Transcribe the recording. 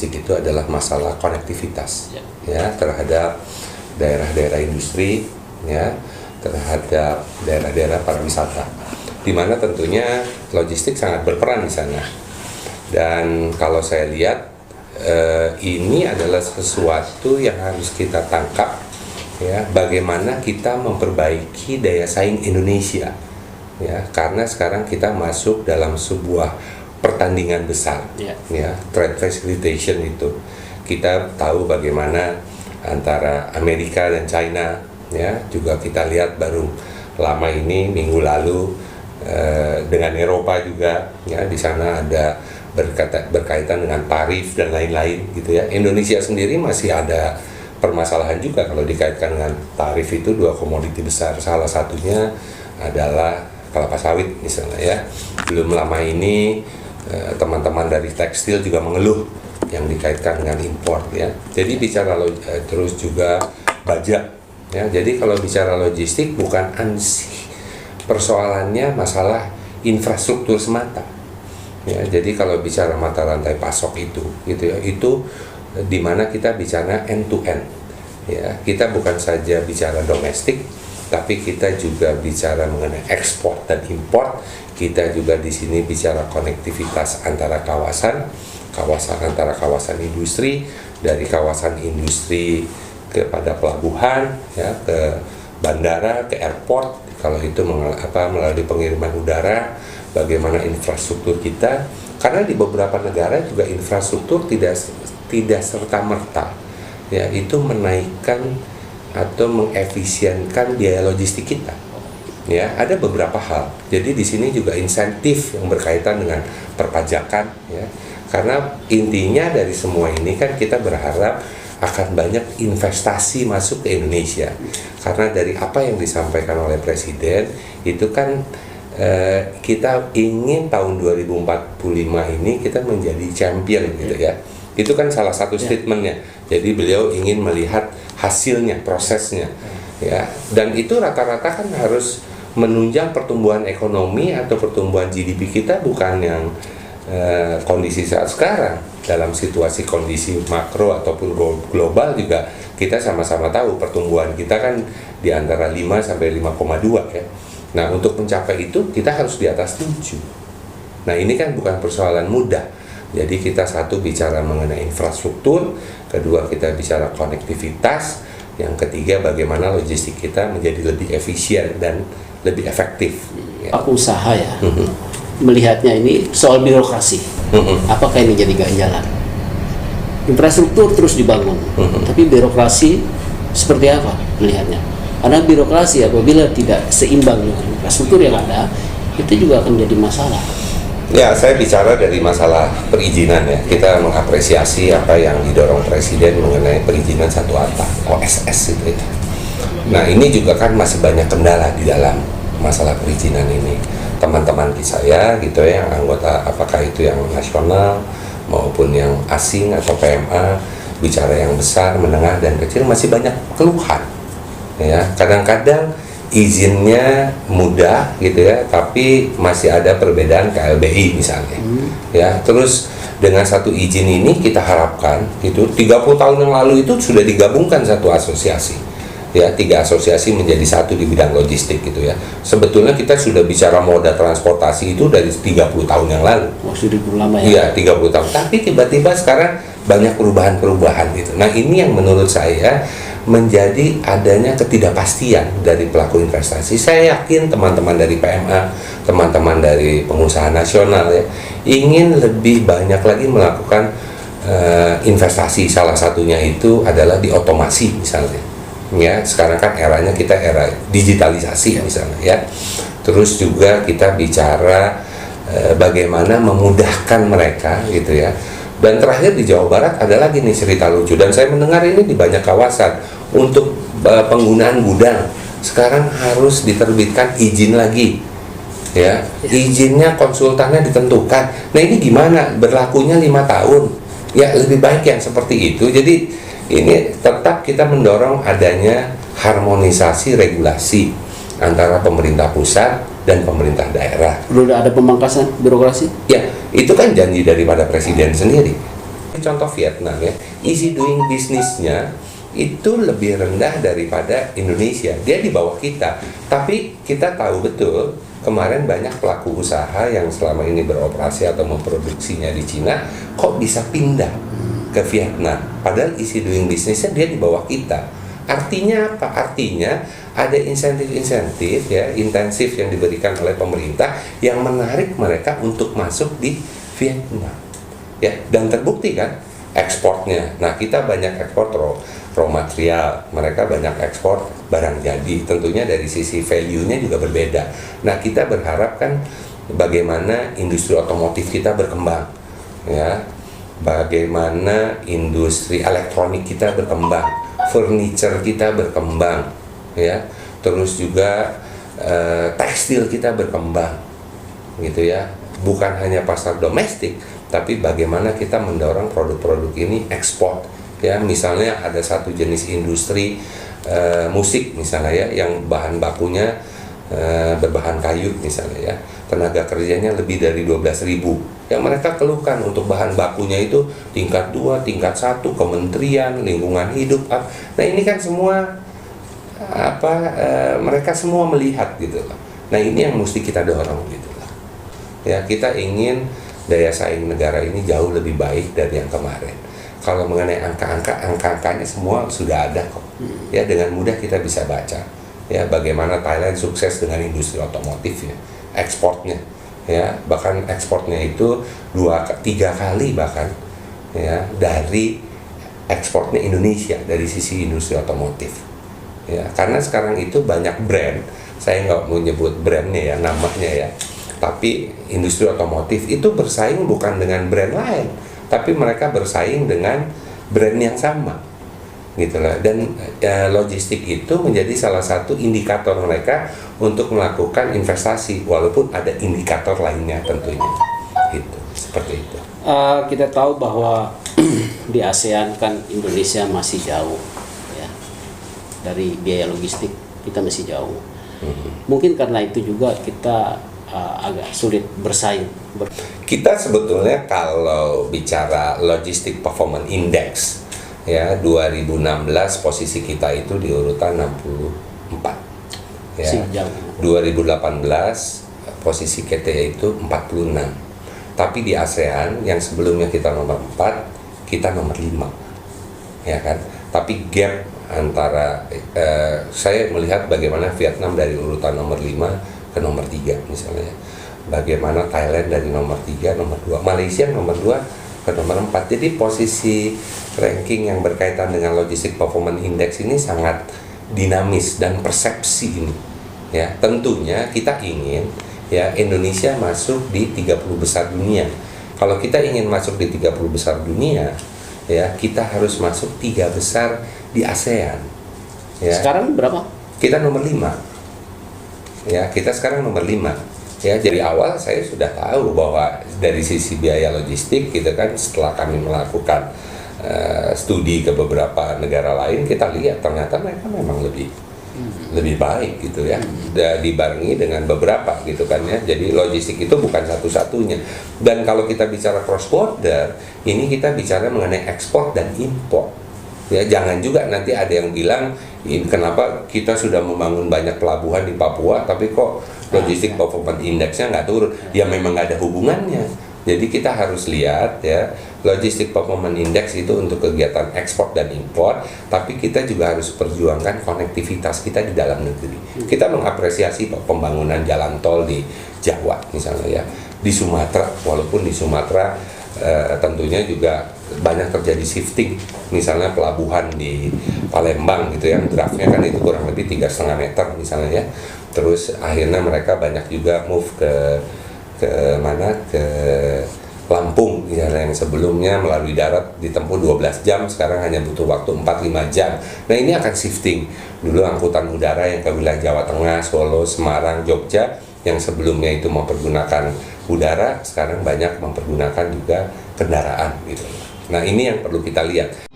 logistik itu adalah masalah konektivitas ya terhadap daerah-daerah industri ya, terhadap daerah-daerah pariwisata, di mana tentunya logistik sangat berperan di sana. Dan kalau saya lihat ini adalah sesuatu yang harus kita tangkap ya, bagaimana kita memperbaiki daya saing Indonesia ya, karena sekarang kita masuk dalam sebuah pertandingan besar ya, trade facilitation itu. Kita tahu bagaimana antara Amerika dan China ya, juga kita lihat baru lama ini minggu lalu dengan Eropa juga ya, di sana ada berkaitan dengan tarif dan lain-lain gitu ya. Indonesia sendiri masih ada permasalahan juga kalau dikaitkan dengan tarif itu, dua komoditi besar, salah satunya adalah kelapa sawit misalnya ya. Belum lama ini teman-teman dari tekstil juga mengeluh yang dikaitkan dengan impor ya. Jadi bicara terus juga baja ya. Jadi kalau bicara logistik bukan ansih persoalannya masalah infrastruktur semata ya. Jadi kalau bicara mata rantai pasok itu gitu ya, itu dimana kita bicara end to end ya. Kita bukan saja bicara domestik, tapi kita juga bicara mengenai ekspor dan impor. Kita juga di sini bicara konektivitas antara kawasan antara kawasan industri, dari kawasan industri kepada pelabuhan ya, ke bandara, ke airport, kalau itu melalui pengiriman udara, bagaimana infrastruktur kita. Karena di beberapa negara juga infrastruktur tidak serta-merta ya, itu menaikkan atau mengefisienkan biaya logistik kita. Ya, ada beberapa hal. Jadi di sini juga insentif yang berkaitan dengan perpajakan ya. Karena intinya dari semua ini kan kita berharap akan banyak investasi masuk ke Indonesia. Karena dari apa yang disampaikan oleh Presiden itu kan kita ingin tahun 2045 ini kita menjadi champion gitu ya. Itu kan salah satu statementnya. Jadi beliau ingin melihat hasilnya, prosesnya ya. Dan itu rata-rata kan harus menunjang pertumbuhan ekonomi atau pertumbuhan GDP kita, bukan yang kondisi saat sekarang. Dalam situasi kondisi makro ataupun global juga kita sama-sama tahu pertumbuhan kita kan di antara 5 sampai 5,2 ya. Nah, untuk mencapai itu kita harus di atas 7. Nah, ini kan bukan persoalan mudah. Jadi kita satu bicara mengenai infrastruktur, kedua kita bicara konektivitas, yang ketiga bagaimana logistik kita menjadi lebih efisien dan lebih efektif. Aku usaha ya, melihatnya ini soal birokrasi. Apakah ini jadi ganjalan? Infrastruktur terus dibangun, tapi birokrasi seperti apa melihatnya? Karena birokrasi apabila tidak seimbang dengan infrastruktur yang ada, itu juga akan jadi masalah. Ya, saya bicara dari masalah perizinan ya. Kita mengapresiasi apa yang didorong Presiden mengenai perizinan satu atap, OSS itu ya. Nah, ini juga kan masih banyak kendala di dalam masalah perizinan ini. Teman-teman saya gitu ya, yang anggota apakah itu yang nasional maupun yang asing atau PMA, bicara yang besar, menengah, dan kecil masih banyak keluhan. Ya, kadang-kadang izinnya mudah gitu ya, tapi masih ada perbedaan KLBI misalnya. Ya, terus dengan satu izin ini kita harapkan itu 30 tahun yang lalu itu sudah digabungkan satu asosiasi. Ya, 3 asosiasi menjadi satu di bidang logistik gitu ya. Sebetulnya kita sudah bicara moda transportasi itu dari 30 tahun yang lalu. Sudah lama ya. Iya, 30 tahun. Tapi tiba-tiba sekarang banyak perubahan-perubahan gitu. Nah, ini yang menurut saya menjadi adanya ketidakpastian dari pelaku investasi. Saya yakin teman-teman dari PMA, teman-teman dari pengusaha nasional ya, ingin lebih banyak lagi melakukan investasi. Salah satunya itu adalah di otomasi misalnya. Ya, sekarang kan eranya kita era digitalisasi misalnya ya. Terus juga kita bicara bagaimana memudahkan mereka gitu ya. Dan terakhir di Jawa Barat ada lagi nih cerita lucu, dan saya mendengar ini di banyak kawasan untuk penggunaan gudang sekarang harus diterbitkan izin lagi ya. Izinnya konsultannya ditentukan. Nah, ini gimana berlakunya 5 tahun ya, lebih baik yang seperti itu. Jadi ini tetap kita mendorong adanya harmonisasi regulasi antara pemerintah pusat dan pemerintah daerah. Sudah ada pemangkasan birokrasi? Ya, itu kan janji daripada Presiden sendiri. contoh Vietnam ya, easy doing bisnisnya itu lebih rendah daripada Indonesia. Dia di bawah kita. Tapi kita tahu betul kemarin banyak pelaku usaha yang selama ini beroperasi atau memproduksinya di Cina kok bisa pindah ke Vietnam. Padahal easy doing bisnisnya dia di bawah kita. Artinya apa? Artinya ada insentif-insentif ya, intensif yang diberikan oleh pemerintah yang menarik mereka untuk masuk di Vietnam. Ya, dan terbukti kan ekspornya. Nah, kita banyak ekspor raw material, mereka banyak ekspor barang jadi. Tentunya dari sisi value-nya juga berbeda. Nah, kita berharap kan bagaimana industri otomotif kita berkembang, ya, bagaimana industri elektronik kita berkembang, furniture kita berkembang, ya, terus juga tekstil kita berkembang, gitu ya. Bukan hanya pasar domestik, tapi bagaimana kita mendorong produk-produk ini ekspor. Ya, misalnya ada satu jenis industri musik misalnya ya, yang bahan bakunya berbahan kayu misalnya ya, tenaga kerjanya lebih dari 12.000. Yang mereka keluhkan untuk bahan bakunya itu tingkat 2, tingkat 1, kementerian, lingkungan hidup. Nah, ini kan semua mereka semua melihat gitu loh. Nah, ini yang mesti kita dorong gitu loh. Ya, kita ingin daya saing negara ini jauh lebih baik dari yang kemarin. Kalau mengenai angka-angkanya semua sudah ada kok. Ya, dengan mudah kita bisa baca. Ya, bagaimana Thailand sukses dengan industri otomotif ya, ekspornya. Ya, bahkan ekspornya itu 2-3 kali bahkan ya dari ekspornya Indonesia dari sisi industri otomotif. Ya, karena sekarang itu banyak brand, saya nggak mau nyebut brandnya ya, namanya ya. Tapi industri otomotif itu bersaing bukan dengan brand lain, tapi mereka bersaing dengan brand yang sama, gitu lah. Dan logistik itu menjadi salah satu indikator mereka untuk melakukan investasi, walaupun ada indikator lainnya tentunya, gitu, seperti itu. Kita tahu bahwa di ASEAN kan Indonesia masih jauh, ya, dari biaya logistik kita masih jauh. Mungkin karena itu juga kita agak sulit bersaing. Kita sebetulnya kalau bicara Logistic Performance Index ya, 2016 posisi kita itu di urutan 64 ya. 2018 posisi kita itu 46. Tapi di ASEAN yang sebelumnya kita nomor 4, kita nomor 5 ya kan. Tapi gap antara saya melihat bagaimana Vietnam dari urutan nomor 5 ke nomor 3 misalnya, bagaimana Thailand dari nomor 3, nomor 2, Malaysia nomor 2 ke nomor 4. Jadi posisi ranking yang berkaitan dengan Logistic Performance Index ini sangat dinamis dan persepsi ini ya. Tentunya kita ingin ya Indonesia masuk di 30 besar dunia. Kalau kita ingin masuk di 30 besar dunia ya, kita harus masuk 3 besar di ASEAN ya. Sekarang berapa? Kita nomor 5 ya, kita sekarang nomor 5 ya. Dari awal saya sudah tahu bahwa dari sisi biaya logistik gitu kan, setelah kami melakukan studi ke beberapa negara lain, kita lihat ternyata mereka memang lebih baik gitu ya, dibarengi dengan beberapa gitu kan ya. Jadi logistik itu bukan satu-satunya. Dan kalau kita bicara cross border, ini kita bicara mengenai ekspor dan impor ya. Jangan juga nanti ada yang bilang kenapa kita sudah membangun banyak pelabuhan di Papua tapi kok Logistic Performance Index-nya nggak turun. Ya memang nggak ada hubungannya. Jadi kita harus lihat ya, Logistic Performance Index itu untuk kegiatan ekspor dan impor, tapi kita juga harus perjuangkan konektivitas kita di dalam negeri. Kita mengapresiasi pembangunan jalan tol di Jawa misalnya ya, di Sumatera, walaupun di Sumatera tentunya juga banyak terjadi shifting, misalnya pelabuhan di Palembang gitu yang draftnya kan itu kurang lebih 3,5 meter misalnya ya. Terus akhirnya mereka banyak juga move ke Lampung misalnya, yang sebelumnya melalui darat ditempuh 12 jam, sekarang hanya butuh waktu 4-5 jam. Nah, ini akan shifting. Dulu angkutan udara yang ke wilayah Jawa Tengah, Solo, Semarang, Jogja, yang sebelumnya itu mempergunakan udara, sekarang banyak mempergunakan juga kendaraan gitu. Nah, ini yang perlu kita lihat.